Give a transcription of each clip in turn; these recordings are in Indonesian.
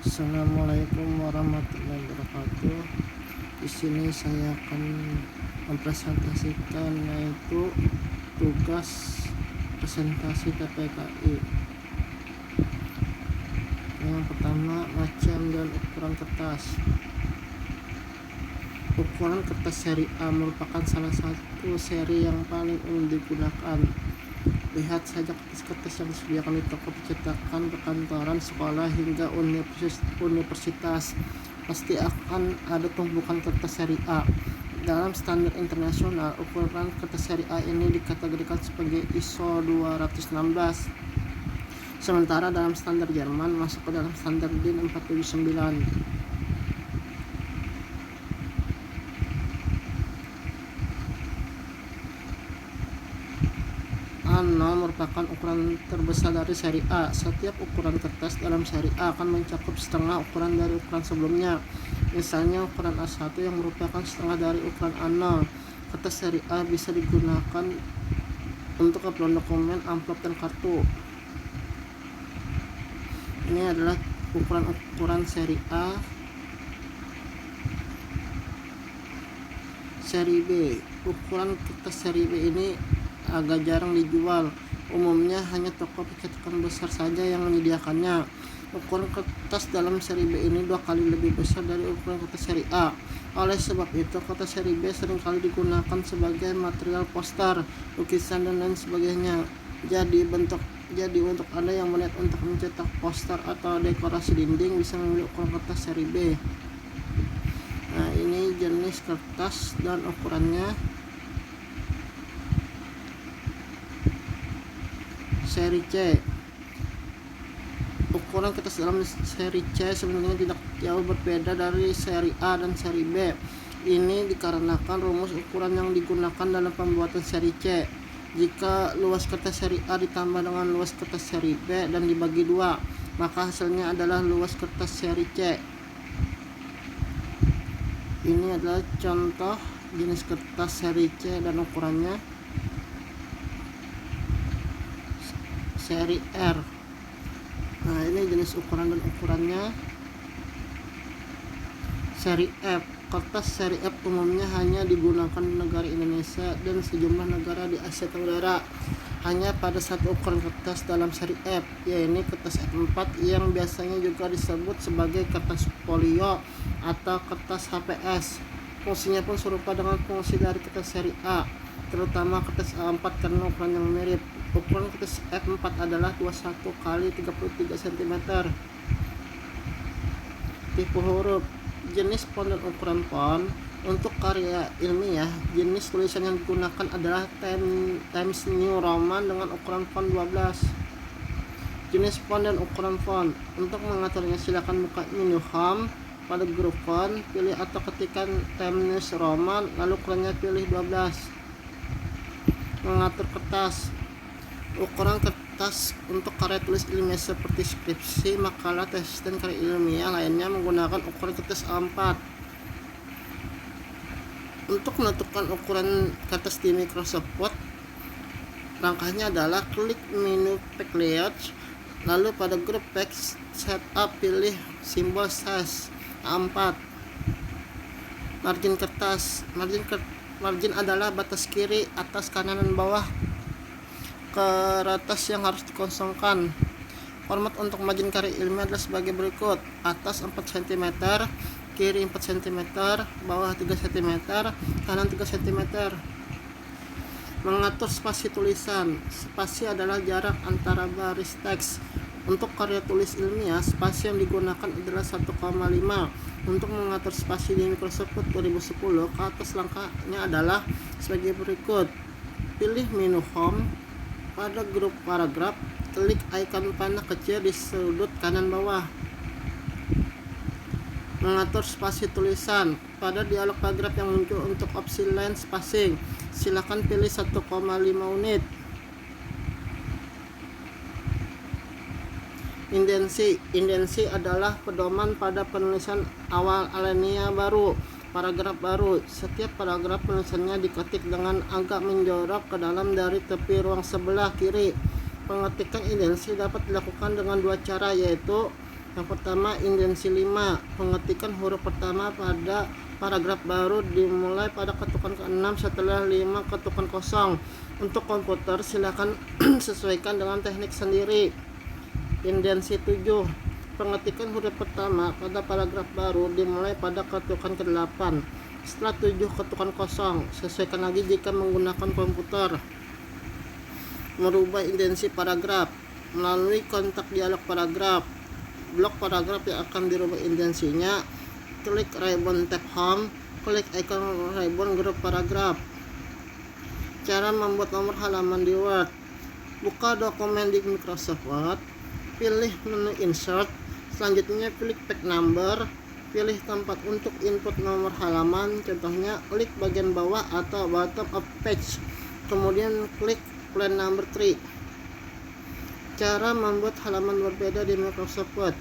Assalamualaikum warahmatullahi wabarakatuh. Di sini saya akan mempresentasikan yaitu tugas presentasi TPKI. Yang pertama, macam dan ukuran kertas. Ukuran kertas seri A merupakan salah satu seri yang paling umum digunakan. Lihat saja kertas-kertas yang disediakan di toko percetakan, perkantoran, sekolah, hingga universitas. Pasti akan ada tumpukan kertas seri A. Dalam standar internasional, ukuran kertas seri A ini dikategorikan sebagai ISO 216. Sementara dalam standar Jerman masuk ke dalam standar DIN 479. A0 merupakan ukuran terbesar dari seri A. Setiap ukuran kertas dalam seri A akan mencakup setengah ukuran dari ukuran sebelumnya. Misalnya ukuran A1 yang merupakan setengah dari ukuran A0. Kertas seri A bisa digunakan untuk upload dokumen, amplop, dan kartu. Ini adalah ukuran seri A. Seri B. Ukuran kertas seri B ini agak jarang dijual. Umumnya hanya toko percetakan besar saja yang menyediakannya. Ukuran kertas dalam seri B ini 2 kali lebih besar dari ukuran kertas seri A. Oleh sebab itu, kertas seri B seringkali digunakan sebagai material poster, lukisan, dan lain sebagainya. Jadi untuk Anda yang berniat untuk mencetak poster atau dekorasi dinding bisa memilih ukuran kertas seri B. Nah, ini jenis kertas dan ukurannya. Seri C. Ukuran kertas dalam seri C sebenarnya tidak jauh berbeda dari seri A dan seri B. Ini dikarenakan rumus ukuran yang digunakan dalam pembuatan seri C. Jika luas kertas seri A ditambah dengan luas kertas seri B dan dibagi 2, maka hasilnya adalah luas kertas seri C. Ini adalah contoh jenis kertas seri C dan ukurannya. Seri R. Nah, ini jenis ukuran dan ukurannya. Seri F. Kertas seri F umumnya hanya digunakan di negara Indonesia dan sejumlah negara di Asia Tenggara. Hanya pada satu ukuran kertas dalam seri F, yaitu kertas F4 yang biasanya juga disebut sebagai kertas folio atau kertas HPS. Fungsinya pun serupa dengan fungsi dari kertas seri A, terutama kertas A4 karena ukuran yang mirip. Ukuran kertas F4 adalah 21 x 33 cm. Tipe huruf. Jenis font dan ukuran font. Untuk karya ilmiah, jenis tulisan yang digunakan adalah Times New Roman dengan ukuran font 12. Jenis font dan ukuran font. Untuk mengaturnya, silakan buka menu Home. Pada grup font, pilih atau ketikkan Times New Roman, lalu ukurannya pilih 12. Mengatur kertas. Ukuran kertas untuk karya tulis ilmiah seperti skripsi, makalah, tesis, dan karya ilmiah lainnya menggunakan ukuran kertas A4. Untuk menentukan ukuran kertas di Microsoft Word, langkahnya adalah klik menu Pack Layout, lalu pada grup Pack Setup pilih simbol size A4. Margin kertas. Margin adalah batas kiri, atas, kanan, dan bawah kertas yang harus dikosongkan. Format untuk margin karya ilmiah adalah sebagai berikut: atas 4 cm, kiri 4 cm, bawah 3 cm, kanan 3 cm. Mengatur spasi tulisan. Spasi adalah jarak antara baris teks. Untuk karya tulis ilmiah, spasi yang digunakan adalah 1,5. Untuk mengatur spasi di Microsoft Word 2010, ke atas langkahnya adalah sebagai berikut: pilih menu Home. Pada grup paragraf, klik ikon panah kecil di sudut kanan bawah. Mengatur spasi tulisan. Pada dialog paragraf yang muncul untuk opsi line spacing, silakan pilih 1,5 unit. Indensi adalah pedoman pada penulisan awal alinea baru, paragraf baru. Setiap paragraf penulisannya diketik dengan agak menjorok ke dalam dari tepi ruang sebelah kiri. Pengetikan indensi dapat dilakukan dengan 2 cara, yaitu Yang pertama, indensi 5. Pengetikan huruf pertama pada paragraf baru dimulai pada ketukan ke-6 setelah 5 ketukan kosong. Untuk komputer silakan sesuaikan dengan teknik sendiri. Indensi 7. Pengetikan huruf pertama pada paragraf baru dimulai pada ketukan ke-8 setelah 7 ketukan kosong. Sesuaikan lagi jika menggunakan komputer. Merubah indensi paragraf melalui kontak dialog paragraf. Blok paragraf yang akan dirubah indensinya, klik ribbon tab home, klik icon ribbon grup paragraf. Cara membuat nomor halaman di Word. Buka dokumen di Microsoft Word, pilih menu insert, selanjutnya pilih page number, pilih tempat untuk input nomor halaman, contohnya klik bagian bawah atau bottom of page, kemudian klik plan number 3. Cara membuat halaman berbeda di Microsoft Word.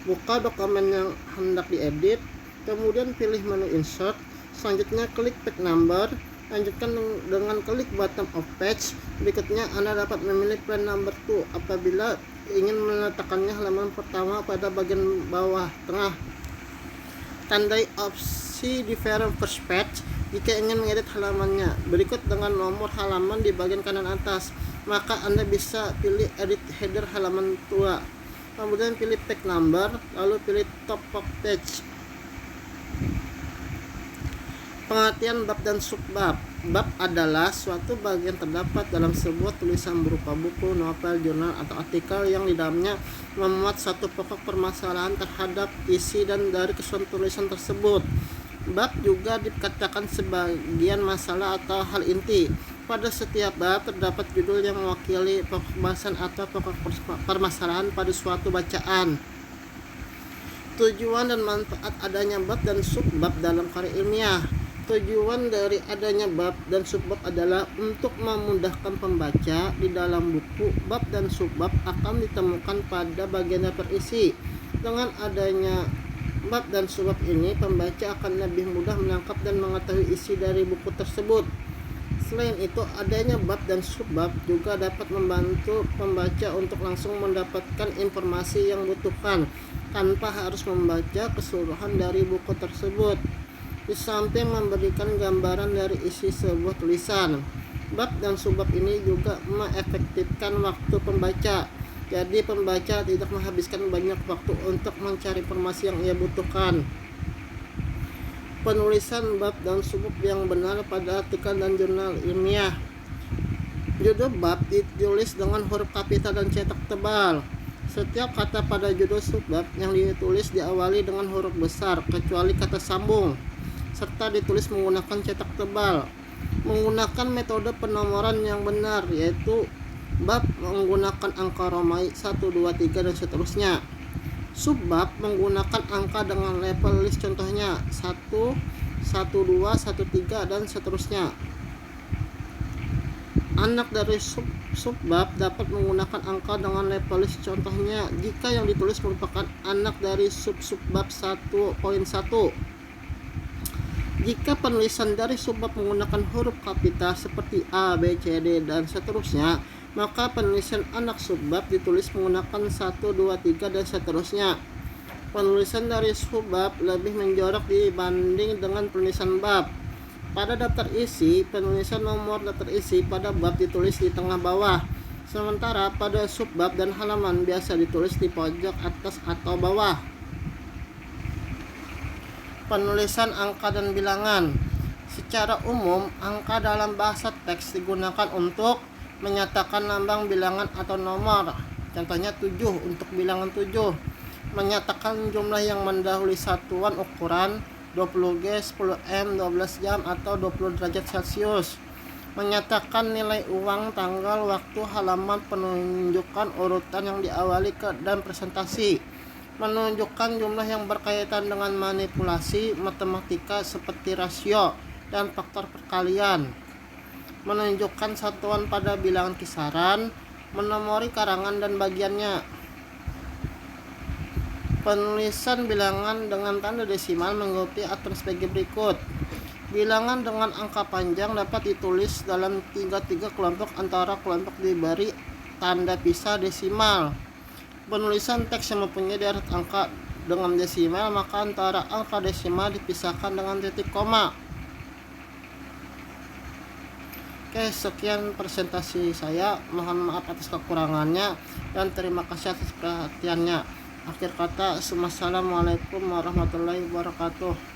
Buka dokumen yang hendak diedit, kemudian pilih menu insert, selanjutnya klik page number, lanjutkan dengan klik bottom of page. Berikutnya Anda dapat memilih plan number 2 apabila ingin meletakkannya halaman pertama pada bagian bawah tengah. Tandai opsi different first page jika ingin mengedit halamannya. Berikut dengan nomor halaman di bagian kanan atas. Maka Anda bisa pilih edit header halaman tua, kemudian pilih page number, lalu pilih top of page. Pengertian bab dan subbab. Bab adalah suatu bagian terdapat dalam sebuah tulisan berupa buku, novel, jurnal, atau artikel yang di dalamnya memuat satu pokok permasalahan terhadap isi dan dari keseluruhan tulisan tersebut. Bab juga dikatakan sebagian masalah atau hal inti. Pada setiap bab terdapat judul yang mewakili pokok bahasan atau pokok permasalahan pada suatu bacaan. Tujuan dan manfaat adanya bab dan subbab dalam karya ilmiah. Tujuan dari adanya bab dan subbab adalah untuk memudahkan pembaca. Di dalam buku, bab dan subbab akan ditemukan pada bagian daftar isi. Dengan adanya bab dan subbab ini, pembaca akan lebih mudah menangkap dan mengetahui isi dari buku tersebut. Selain itu, adanya bab dan subbab juga dapat membantu pembaca untuk langsung mendapatkan informasi yang dibutuhkan tanpa harus membaca keseluruhan dari buku tersebut. Di samping memberikan gambaran dari isi sebuah tulisan, bab dan subbab ini juga mengefektifkan waktu pembaca. Jadi pembaca tidak menghabiskan banyak waktu untuk mencari informasi yang ia butuhkan. Penulisan bab dan subbab yang benar pada artikel dan jurnal ilmiah. Judul bab ditulis dengan huruf kapital dan cetak tebal. Setiap kata pada judul subbab yang ditulis diawali dengan huruf besar kecuali kata sambung, serta ditulis menggunakan cetak tebal. Menggunakan metode penomoran yang benar, yaitu bab menggunakan angka Romawi 1, 2, 3 dan seterusnya. Subbab menggunakan angka dengan level list, contohnya 1, 1, 2, 1, 3 dan seterusnya. Anak dari subbab dapat menggunakan angka dengan level list, contohnya jika yang ditulis merupakan anak dari subbab 1.1. Jika penulisan dari subbab menggunakan huruf kapital seperti A, B, C, D dan seterusnya, maka penulisan anak subbab ditulis menggunakan 1, 2, 3 dan seterusnya. Penulisan dari subbab lebih menjorok dibanding dengan penulisan bab. Pada daftar isi, penulisan nomor daftar isi pada bab ditulis di tengah bawah, sementara pada subbab dan halaman biasa ditulis di pojok atas atau bawah. Penulisan angka dan bilangan. Secara umum, angka dalam bahasa teks digunakan untuk menyatakan lambang bilangan atau nomor. Contohnya 7 untuk bilangan 7. Menyatakan jumlah yang mendahului satuan ukuran 20G, 10M, 12 jam atau 20 derajat Celcius. Menyatakan nilai uang, tanggal, waktu, halaman, penunjukan urutan yang diawali dan presentasi. Menunjukkan jumlah yang berkaitan dengan manipulasi matematika seperti rasio dan faktor perkalian. Menunjukkan satuan pada bilangan kisaran, menomori karangan dan bagiannya. Penulisan bilangan dengan tanda desimal mengikuti aturan sebagai berikut. Bilangan dengan angka panjang dapat ditulis dalam 3 kelompok antara kelompok diberi tanda pisah desimal. penulisan teks yang mempunyai deret angka dengan desimal, maka antara angka desimal dipisahkan dengan titik koma. Oke, sekian presentasi saya. Mohon maaf atas kekurangannya dan terima kasih atas perhatiannya. Akhir kata, assalamualaikum warahmatullahi wabarakatuh.